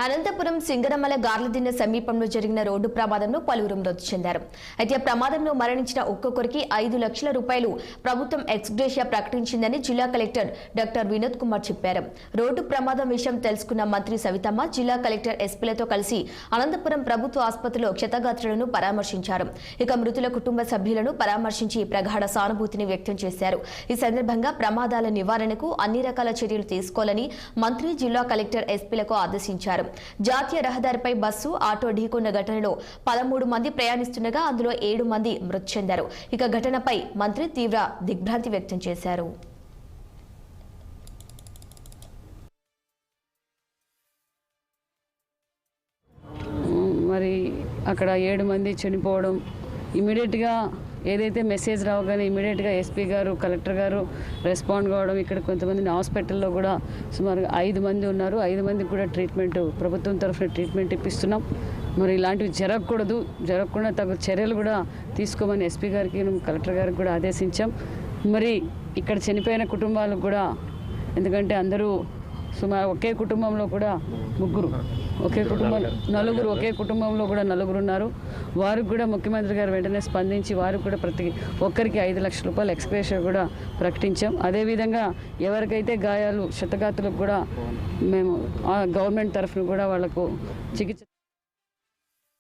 అనంతపురం సింగరమల గార్లదిన్నె సమీపంలో జరిగిన రోడ్డు ప్రమాదంలో పలువురు మృతి చెందారు. అయితే ప్రమాదంలో మరణించిన ఒక్కొక్కరికి 5 లక్షల రూపాయలు ప్రభుత్వం ఎక్స్గ్రేషియా ప్రకటించిందని జిల్లా కలెక్టర్ డాక్టర్ వినోద్ కుమార్ చెప్పారు. రోడ్డు ప్రమాదం విషయం తెలుసుకున్న మంత్రి సవితమ్మ జిల్లా కలెక్టర్ ఎస్పీలతో కలిసి అనంతపురం ప్రభుత్వ ఆసుపత్రిలో క్షతగాత్రులను పరామర్శించారు. ఇక మృతుల కుటుంబ సభ్యులను పరామర్శించి ప్రగాఢ సానుభూతిని వ్యక్తం చేశారు. ఈ సందర్భంగా ప్రమాదాల నివారణకు అన్ని రకాల చర్యలు తీసుకోవాలని మంత్రి జిల్లా కలెక్టర్ ఎస్పీలకు ఆదేశించారు. జాతీయ రహదారిపై బస్సు ఆటో ఢీకొన్న ఘటనలో 13 మంది ప్రయాణిస్తుండగా అందులో 7 మంది మృతి చెందారు. ఇక ఘటనపై మంత్రి తీవ్ర దిగ్భ్రాంతి వ్యక్తం చేశారు. మరి అక్కడ 7 మంది చనిపోవడం ఇమీడియట్గా ఏదైతే మెసేజ్ రావగానే ఇమీడియట్గా ఎస్పీ గారు కలెక్టర్ గారు రెస్పాండ్ కావడం, ఇక్కడ కొంతమందిని హాస్పిటల్లో కూడా సుమారుగా 5 మంది ఉన్నారు. 5 మందికి కూడా ట్రీట్మెంట్ ప్రభుత్వం తరఫున ట్రీట్మెంట్ ఇప్పిస్తున్నాం. మరి ఇలాంటివి జరగకుండా తగు చర్యలు కూడా తీసుకోమని ఎస్పీ గారికి కలెక్టర్ గారికి కూడా ఆదేశించాం. మరి ఇక్కడ చనిపోయిన కుటుంబాలకు కూడా, ఎందుకంటే అందరూ సుమారు ఒకే కుటుంబంలో కూడా నలుగురు ఒకే కుటుంబంలో కూడా నలుగురు ఉన్నారు. వారికి కూడా ముఖ్యమంత్రి గారు వెంటనే స్పందించి వారికి కూడా ప్రతి ఒక్కరికి 5 లక్షల రూపాయలు ఎక్స్గ్రేషియా కూడా ప్రకటించాం. అదేవిధంగా ఎవరికైతే గాయాలు క్షతగాత్రులకు కూడా మేము గవర్నమెంట్ తరఫున కూడా వాళ్లకు చికిత్స